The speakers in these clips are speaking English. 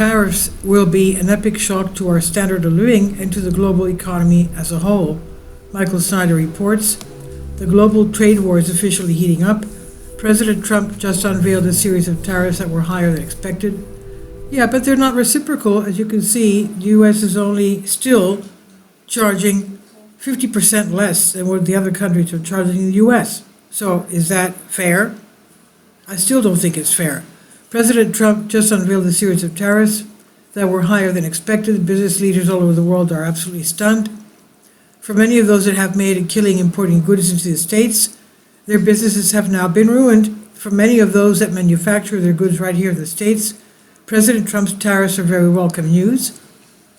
tariffs will be an epic shock to our standard of living and to the global economy as a whole. Michael Snyder reports, the global trade war is officially heating up. President Trump just unveiled a series of tariffs that were higher than expected. Yeah, but they're not reciprocal. As you can see, the U.S. is only still charging 50% less than what the other countries are charging in the U.S. So is that fair? I still don't think it's fair. President Trump just unveiled a series of tariffs that were higher than expected. Business leaders all over the world are absolutely stunned. For many of those that have made a killing importing goods into the States, their businesses have now been ruined. For many of those that manufacture their goods right here in the States, President Trump's tariffs are very welcome news.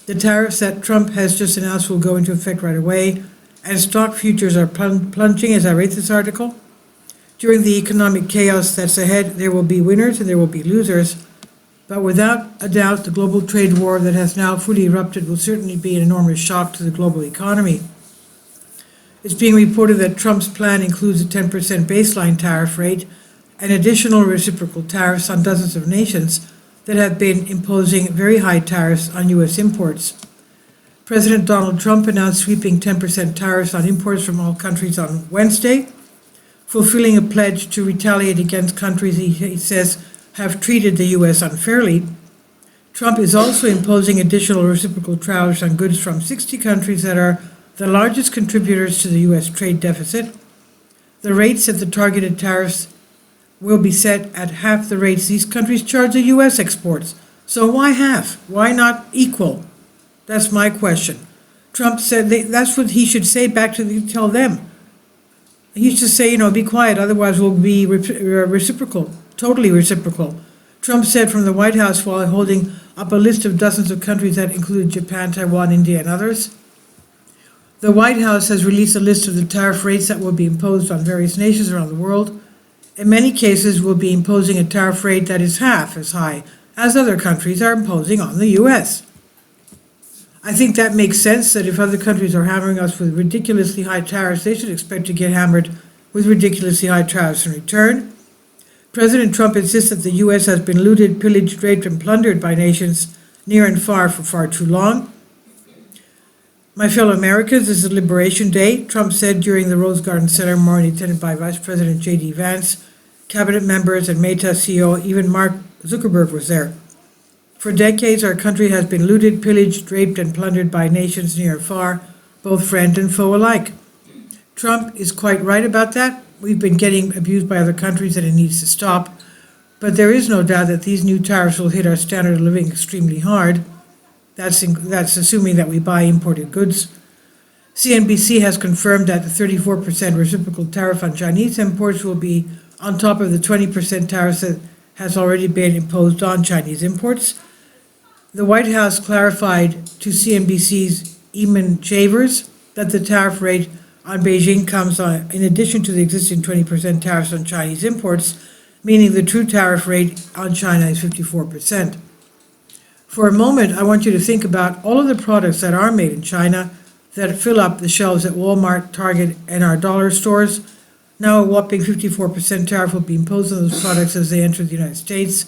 The tariffs that Trump has just announced will go into effect right away, and stock futures are plunging as I read this article. During the economic chaos that's ahead, there will be winners and there will be losers. But without a doubt, the global trade war that has now fully erupted will certainly be an enormous shock to the global economy. It's being reported that Trump's plan includes a 10% baseline tariff rate and additional reciprocal tariffs on dozens of nations that have been imposing very high tariffs on U.S. imports. President Donald Trump announced sweeping 10% tariffs on imports from all countries on Wednesday, fulfilling a pledge to retaliate against countries he says have treated the U.S. unfairly. Trump is also imposing additional reciprocal tariffs on goods from 60 countries that are the largest contributors to the U.S. trade deficit. The rates of the targeted tariffs will be set at half the rates these countries charge the U.S. exports. So why half? Why not equal? That's my question. Trump said that's what he should say back to tell them. He used to say, be quiet, otherwise we'll be reciprocal, totally reciprocal. Trump said from the White House while holding up a list of dozens of countries that included Japan, Taiwan, India, and others. The White House has released a list of the tariff rates that will be imposed on various nations around the world. In many cases, we'll be imposing a tariff rate that is half as high as other countries are imposing on the U.S. I think that makes sense, that if other countries are hammering us with ridiculously high tariffs, they should expect to get hammered with ridiculously high tariffs in return. President Trump insists that the U.S. has been looted, pillaged, raped, and plundered by nations near and far for far too long. My fellow Americans, this is Liberation Day, Trump said during the Rose Garden ceremony attended by Vice President J.D. Vance, cabinet members, and Meta CEO, even Mark Zuckerberg was there. For decades, our country has been looted, pillaged, raped, and plundered by nations near and far, both friend and foe alike. Trump is quite right about that. We've been getting abused by other countries and it needs to stop. But there is no doubt that these new tariffs will hit our standard of living extremely hard. That's assuming that we buy imported goods. CNBC has confirmed that the 34% reciprocal tariff on Chinese imports will be on top of the 20% tariff that has already been imposed on Chinese imports. The White House clarified to CNBC's Eamon Chavers that the tariff rate on Beijing comes in addition to the existing 20% tariffs on Chinese imports, meaning the true tariff rate on China is 54%. For a moment, I want you to think about all of the products that are made in China that fill up the shelves at Walmart, Target, and our dollar stores. Now a whopping 54% tariff will be imposed on those products as they enter the United States,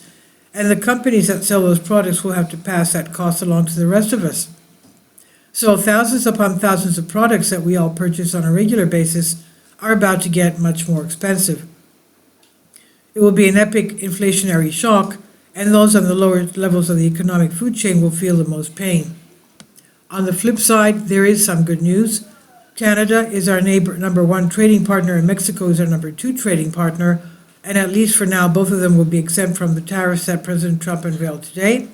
and the companies that sell those products will have to pass that cost along to the rest of us. So thousands upon thousands of products that we all purchase on a regular basis are about to get much more expensive. It will be an epic inflationary shock, and those on the lower levels of the economic food chain will feel the most pain. On the flip side, there is some good news. Canada is our number one trading partner, and Mexico is our number two trading partner, and at least for now, both of them will be exempt from the tariffs that President Trump unveiled today.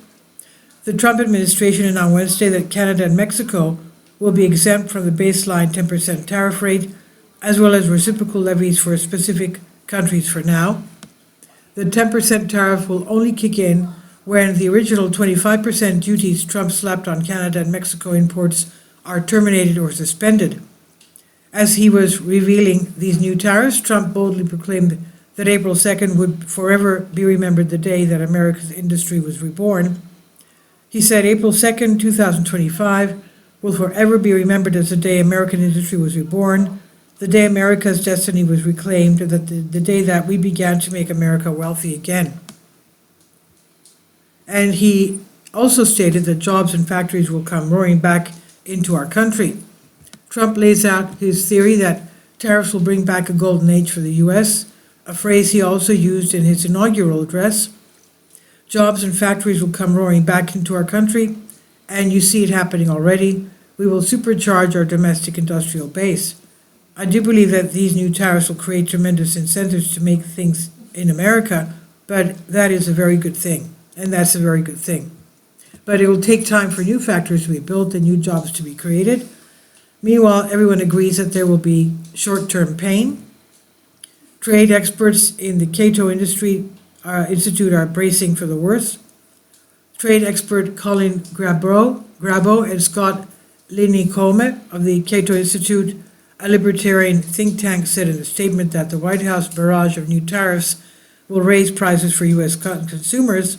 The Trump administration announced on Wednesday that Canada and Mexico will be exempt from the baseline 10% tariff rate, as well as reciprocal levies for specific countries for now. The 10% tariff will only kick in when the original 25% duties Trump slapped on Canada and Mexico imports are terminated or suspended. As he was revealing these new tariffs, Trump boldly proclaimed that April 2nd would forever be remembered the day that America's industry was reborn. He said April 2nd, 2025 will forever be remembered as the day American industry was reborn, the day America's destiny was reclaimed, and the day that we began to make America wealthy again. And he also stated that jobs and factories will come roaring back into our country. Trump lays out his theory that tariffs will bring back a golden age for the U.S., a phrase he also used in his inaugural address. Jobs and factories will come roaring back into our country, and you see it happening already. We will supercharge our domestic industrial base. I do believe that these new tariffs will create tremendous incentives to make things in America, but that is a very good thing, and that's a very good thing. But it will take time for new factories to be built and new jobs to be created. Meanwhile, everyone agrees that there will be short-term pain. Trade experts in the Cato Institute are bracing for the worst. Trade expert Colin Grabo and Scott Linicome of the Cato Institute, a libertarian think tank, said in a statement that the White House barrage of new tariffs will raise prices for U.S. consumers,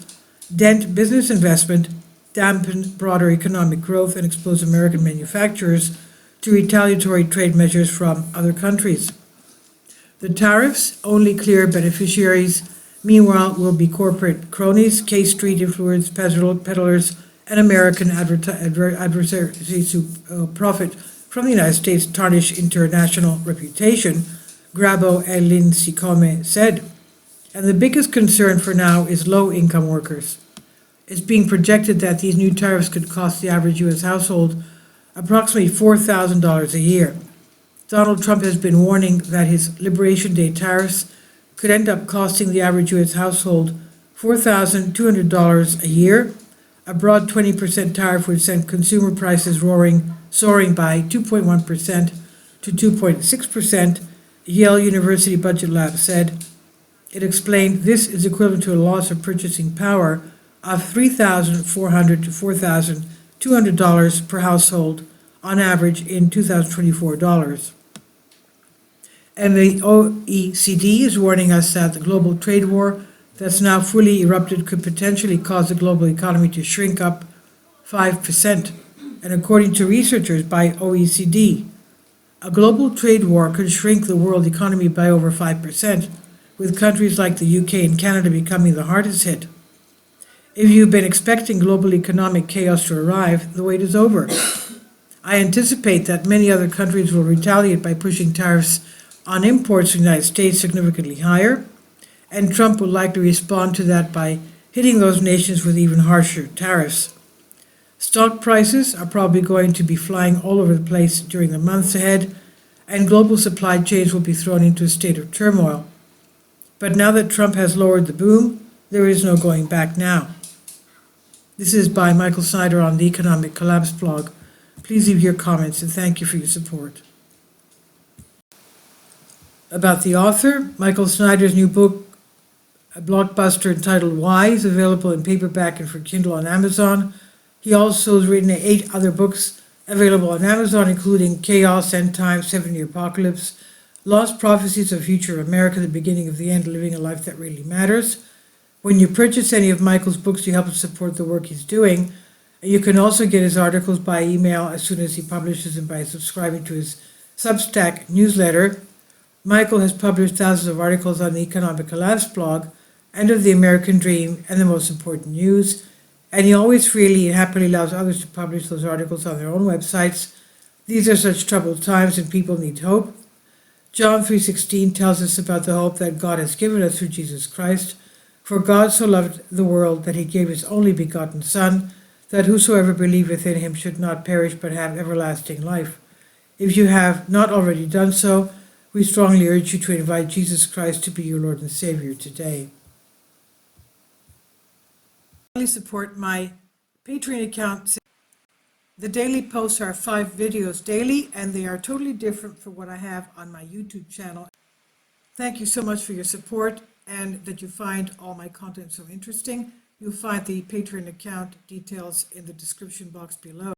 dent business investment, dampen broader economic growth, and expose American manufacturers to retaliatory trade measures from other countries. The tariffs only clear beneficiaries, meanwhile, will be corporate cronies, K Street influence peddlers, and American adversaries who profit from the United States' tarnished international reputation, Grabo and Lincicome said. And the biggest concern for now is low-income workers. It's being projected that these new tariffs could cost the average U.S. household approximately $4,000 a year. Donald Trump has been warning that his Liberation Day tariffs could end up costing the average U.S. household $4,200 a year. A broad 20% tariff would send consumer prices soaring by 2.1% to 2.6%, Yale University Budget Lab said. It explained this is equivalent to a loss of purchasing power of $3,400 to $4,200 per household on average in 2024 dollars. And the OECD is warning us that the global trade war that's now fully erupted could potentially cause the global economy to shrink up 5%. And according to researchers by OECD, a global trade war could shrink the world economy by over 5%, with countries like the UK and Canada becoming the hardest hit. If you've been expecting global economic chaos to arrive, the wait is over. I anticipate that many other countries will retaliate by pushing tariffs on imports from the United States significantly higher, and Trump will likely respond to that by hitting those nations with even harsher tariffs. Stock prices are probably going to be flying all over the place during the months ahead, and global supply chains will be thrown into a state of turmoil. But now that Trump has lowered the boom, there is no going back now. This is by Michael Snyder on the Economic Collapse blog. Please leave your comments and thank you for your support. About the author, Michael Snyder's new book, a blockbuster entitled Why, is available in paperback and for Kindle on Amazon. He also has written 8 other books available on Amazon, including Chaos, End Times, 7-Year Apocalypse, Lost Prophecies of Future America, The Beginning of the End, Living a Life That Really Matters. When you purchase any of Michael's books, you help to support the work he's doing. And you can also get his articles by email as soon as he publishes them by subscribing to his Substack newsletter. Michael has published thousands of articles on the Economic Collapse blog, End of the American Dream, and the Most Important News. And he always freely and happily allows others to publish those articles on their own websites. These are such troubled times and people need hope. John 3:16 tells us about the hope that God has given us through Jesus Christ. For God so loved the world that he gave his only begotten Son, that whosoever believeth in him should not perish but have everlasting life. If you have not already done so, we strongly urge you to invite Jesus Christ to be your Lord and Savior today. Support my Patreon account. The daily posts are 5 videos daily, and they are totally different from what I have on my YouTube channel. Thank you so much for your support and that you find all my content so interesting. You'll find the Patreon account details in the description box below.